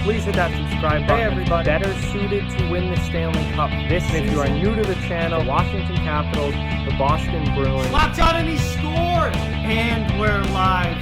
please hit that subscribe button. Hey everybody, better suited to win the Stanley Cup this season. If you are new to the channel, Washington Capitals, the Boston Bruins. Locked on and he scored! And we're live.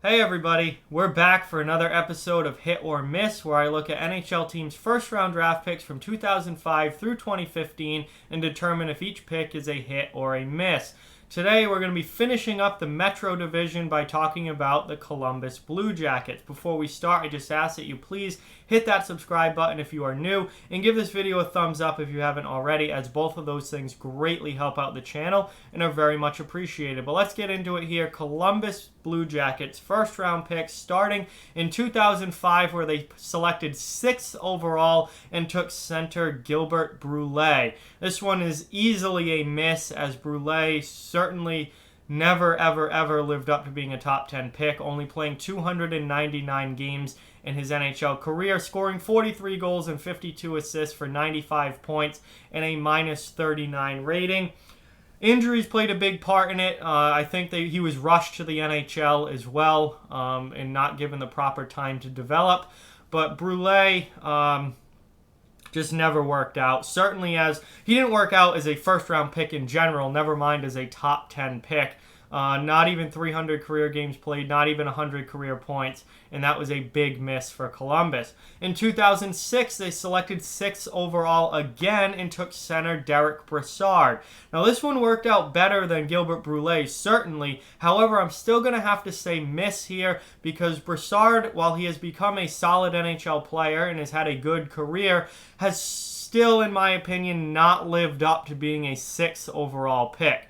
Hey everybody, we're back for another episode of Hit or Miss, where I look at NHL teams' first-round draft picks from 2005 through 2015 and determine if each pick is a hit or a miss. Today, we're going to be finishing up the Metro Division by talking about the Columbus Blue Jackets. Before we start, I just ask that you please hit that subscribe button if you are new, and give this video a thumbs up if you haven't already, as both of those things greatly help out the channel and are very much appreciated. But let's get into it here. Columbus Blue Jackets first round picks starting in 2005, where they selected 6th overall and took center Gilbert Brule. This one is easily a miss, as Brule certainly never ever lived up to being a top 10 pick, only playing 299 games in his NHL career, scoring 43 goals and 52 assists for 95 points and a minus 39 rating. Injuries played a big part in it. I think he was rushed to the NHL as well, and not given the proper time to develop. But Brule just never worked out. Certainly he didn't work out as a first-round pick in general, never mind as a top 10 pick. Not even 300 career games played, not even 100 career points, and that was a big miss for Columbus. In 2006, they selected 6th overall again and took center Derick Brassard. Now, this one worked out better than Gilbert Brule, certainly. However, I'm still going to have to say miss here, because Brassard, while he has become a solid NHL player and has had a good career, has still, in my opinion, not lived up to being a 6th overall pick.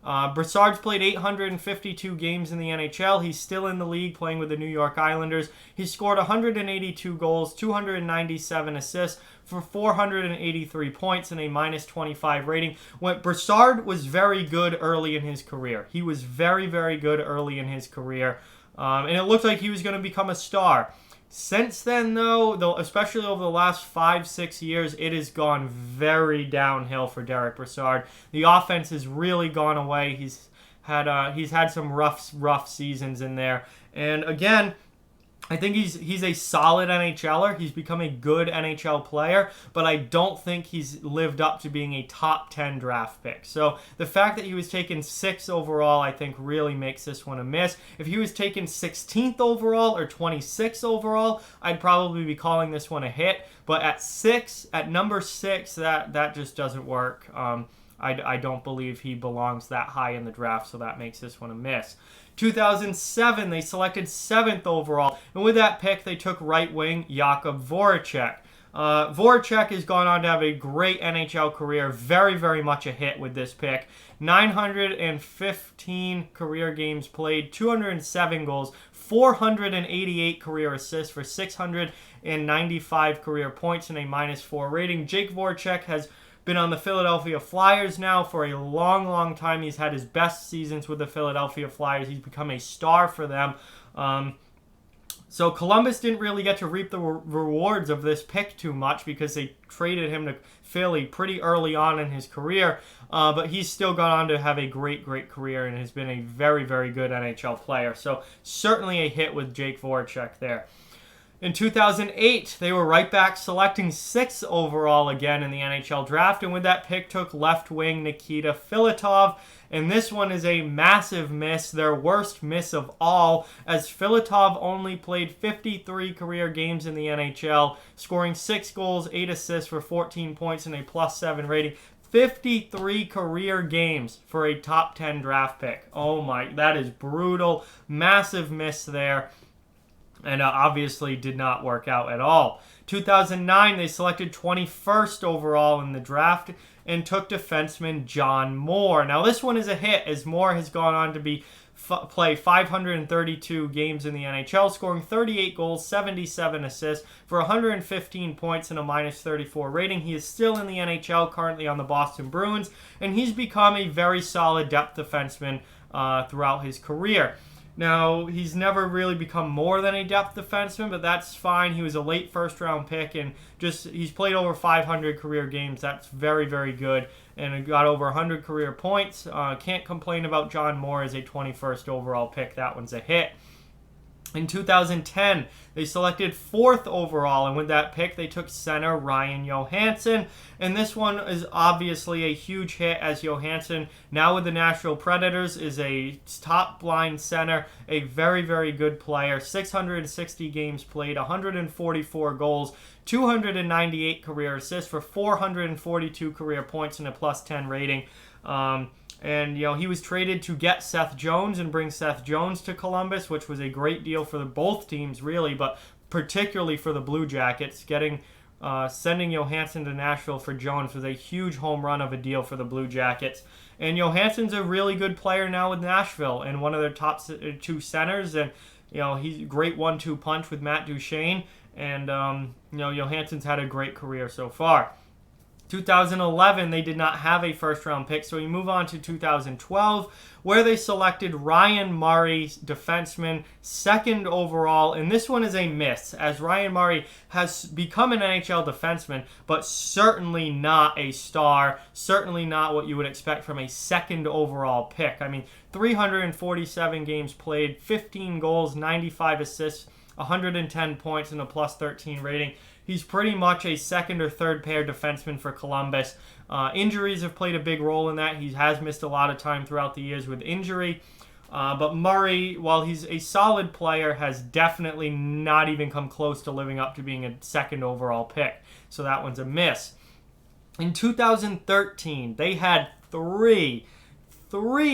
Brassard's played 852 games in the NHL. He's still in the league playing with the New York Islanders. He scored 182 goals, 297 assists for 483 points and a minus 25 rating. Brassard was very good early in his career. He was very good early in his career, and it looked like he was going to become a star. Since then, though, especially over the last 5-6 years, it has gone very downhill for Derick Brassard. The offense has really gone away. He's had some rough seasons in there. And again, I think he's a solid NHLer. He's become a good NHL player, but I don't think he's lived up to being a top 10 draft pick. So the fact that he was taken 6th overall, I think, really makes this one a miss. If he was taken 16th overall or 26th overall, I'd probably be calling this one a hit. But at number 6, that just doesn't work. I don't believe he belongs that high in the draft, so that makes this one a miss. 2007, they selected 7th overall, and with that pick, they took right wing Jakub Voracek. Voracek has gone on to have a great NHL career, very much a hit with this pick. 915 career games played, 207 goals, 488 career assists for 695 career points and a minus 4 rating. Jake Voracek has been on the Philadelphia Flyers now for a long time. He's had his best seasons with the Philadelphia Flyers. He's become a star for them. So Columbus didn't really get to reap the rewards of this pick too much, because they traded him to Philly pretty early on in his career. But he's still gone on to have a great career and has been a very good NHL player. So certainly a hit with Jake Voracek there. In 2008, they were right back selecting 6th overall again in the NHL draft, and with that pick took left wing Nikita Filatov, and this one is a massive miss, their worst miss of all, as Filatov only played 53 career games in the NHL, scoring 6 goals, 8 assists for 14 points and a plus 7 rating. 53 career games for a top 10 draft pick. Oh my, that is brutal. Massive miss there. And obviously did not work out at all. 2009, they selected 21st overall in the draft and took defenseman John Moore. Now, this one is a hit, as Moore has gone on to play 532 games in the NHL, scoring 38 goals, 77 assists for 115 points and a minus 34 rating. He is still in the NHL, currently on the Boston Bruins, and he's become a very solid depth defenseman throughout his career. Now, he's never really become more than a depth defenseman, but that's fine. He was a late first-round pick, and he's played over 500 career games. That's very, very good, and got over 100 career points. Can't complain about John Moore as a 21st overall pick. That one's a hit. In 2010, they selected 4th overall, and with that pick, they took center Ryan Johansson. And this one is obviously a huge hit, as Johansson, now with the Nashville Predators, is a top-line center, a very, very good player. 660 games played, 144 goals, 298 career assists for 442 career points and a +10 rating. And, he was traded to get Seth Jones and bring Seth Jones to Columbus, which was a great deal for both teams, really, but particularly for the Blue Jackets. Sending Johansson to Nashville for Jones was a huge home run of a deal for the Blue Jackets. And Johansson's a really good player now with Nashville and one of their top 2 centers. And, he's a great 1-2 punch with Matt Duchene. And, Johansson's had a great career so far. 2011, they did not have a first-round pick, so we move on to 2012, where they selected Ryan Murray, defenseman, 2nd overall, and this one is a miss, as Ryan Murray has become an NHL defenseman, but certainly not a star, certainly not what you would expect from a 2nd overall pick. I mean, 347 games played, 15 goals, 95 assists, 110 points, and a +13 rating. He's pretty much a 2nd or 3rd pair defenseman for Columbus. Injuries have played a big role in that. He has missed a lot of time throughout the years with injury. But Murray, while he's a solid player, has definitely not even come close to living up to being a 2nd overall pick. So that one's a miss. In 2013, they had three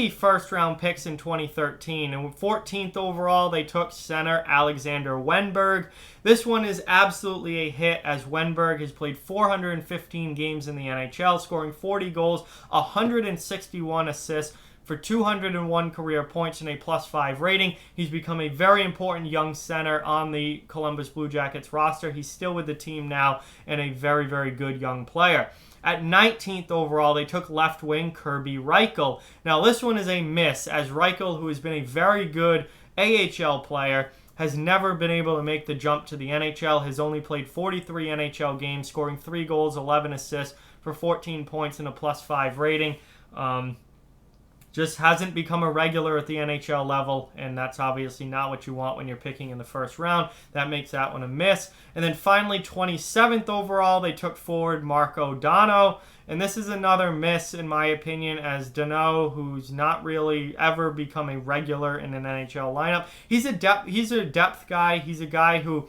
first-round picks in 2013. And with 14th overall, they took center Alexander Wenberg. This one is absolutely a hit, as Wenberg has played 415 games in the NHL, scoring 40 goals, 161 assists for 201 career points and a +5 rating. He's become a very important young center on the Columbus Blue Jackets roster. He's still with the team now and a very, very good young player. At 19th overall, they took left wing Kerby Rychel. Now, this one is a miss, as Rychel, who has been a very good AHL player, has never been able to make the jump to the NHL, has only played 43 NHL games, scoring 3 goals, 11 assists for 14 points and a +5 rating. Just hasn't become a regular at the NHL level, and that's obviously not what you want when you're picking in the first round. That makes that one a miss. And then finally, 27th overall, they took forward Mark ODonnell. And this is another miss, in my opinion, as Danault, who's not really ever become a regular in an NHL lineup. He's a depth guy. He's a guy who,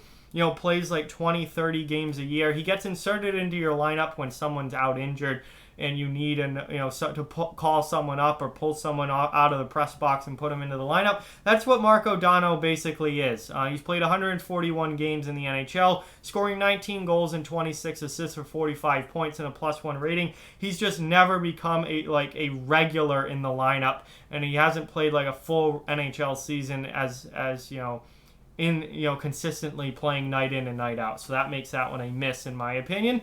plays like 20, 30 games a year. He gets inserted into your lineup when someone's out injured, and you need to call someone up or pull someone out of the press box and put them into the lineup. That's what Mark O'Donnell basically is. He's played 141 games in the NHL, scoring 19 goals and 26 assists for 45 points and a +1 rating. He's just never become a regular in the lineup, and he hasn't played like a full NHL season as consistently playing night in and night out. So that makes that one a miss, in my opinion.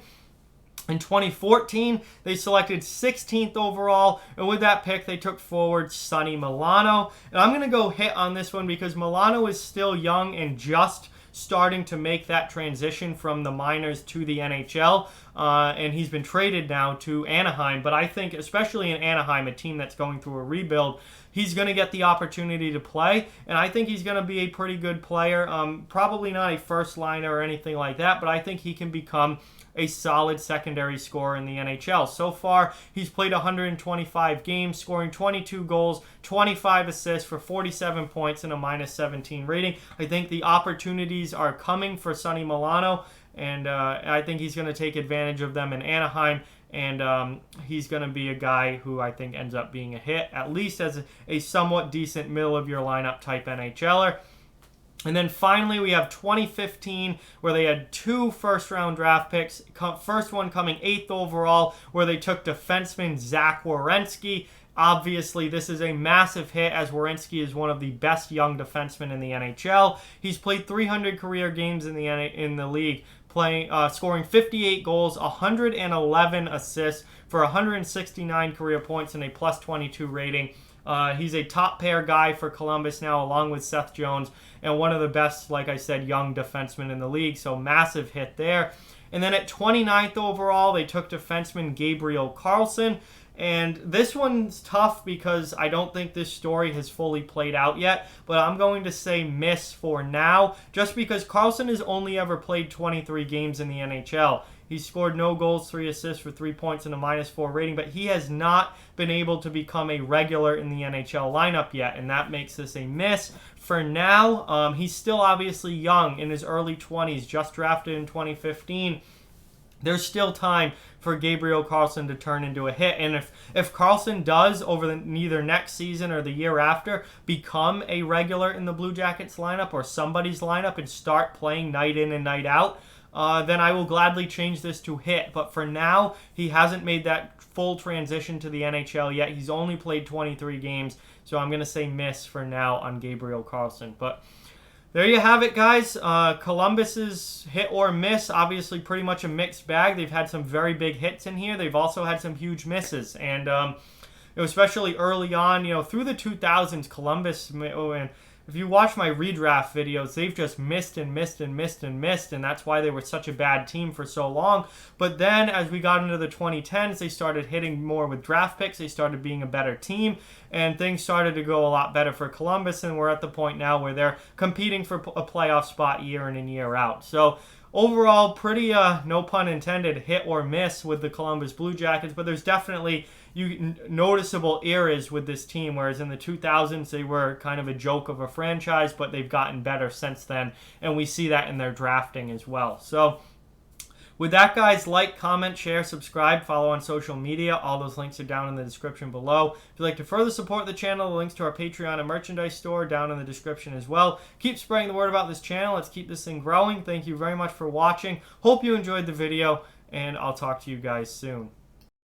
In 2014, they selected 16th overall, and with that pick, they took forward Sonny Milano. And I'm going to go hit on this one because Milano is still young and just starting to make that transition from the minors to the NHL, and he's been traded now to Anaheim. But I think, especially in Anaheim, a team that's going through a rebuild, he's going to get the opportunity to play, and I think he's going to be a pretty good player. Probably not a first liner or anything like that, but I think he can become a solid secondary scorer in the NHL. So far, he's played 125 games, scoring 22 goals, 25 assists for 47 points and a -17 rating. I think the opportunities are coming for Sonny Milano, and I think he's going to take advantage of them in Anaheim, and he's going to be a guy who I think ends up being a hit, at least as a somewhat decent middle-of-your-lineup type NHLer. And then finally, we have 2015, where they had 2 first-round draft picks. First one coming 8th overall, where they took defenseman Zach Werenski. Obviously, this is a massive hit, as Werenski is one of the best young defensemen in the NHL. He's played 300 career games in the league, scoring 58 goals, 111 assists for 169 career points and a +22 rating. He's a top pair guy for Columbus now, along with Seth Jones, and one of the best, like I said, young defensemen in the league. So massive hit there. And then at 29th overall, they took defenseman Gabriel Carlson. And this one's tough because I don't think this story has fully played out yet. But I'm going to say miss for now, just because Carlson has only ever played 23 games in the NHL. He scored no goals, 3 assists for 3 points and a -4 rating, but he has not been able to become a regular in the NHL lineup yet, and that makes this a miss. For now, he's still obviously young, in his early 20s, just drafted in 2015. There's still time for Gabriel Carlson to turn into a hit. And if Carlson does, over either next season or the year after, become a regular in the Blue Jackets lineup or somebody's lineup and start playing night in and night out, then I will gladly change this to hit. But for now, he hasn't made that full transition to the NHL yet. He's only played 23 games, so I'm going to say miss for now on Gabriel Carlson. But there you have it, guys. Columbus's hit or miss, obviously pretty much a mixed bag. They've had some very big hits in here. They've also had some huge misses. And especially early on, through the 2000s, Columbus, and if you watch my redraft videos, they've just missed and missed and missed and missed, and that's why they were such a bad team for so long. But then as we got into the 2010s, they started hitting more with draft picks. They started being a better team, and things started to go a lot better for Columbus, and we're at the point now where they're competing for a playoff spot year in and year out. So overall, pretty, no pun intended, hit or miss with the Columbus Blue Jackets, but there's definitely noticeable eras with this team, whereas in the 2000s they were kind of a joke of a franchise, but they've gotten better since then, and we see that in their drafting as well. So with that, guys, like, comment, share, subscribe, follow on social media. All those links are down in the description below. If you'd like to further support the channel, the links to our Patreon and merchandise store down in the description as well. Keep spreading the word about this channel. Let's keep this thing growing. Thank you very much for watching. Hope you enjoyed the video, and I'll talk to you guys soon.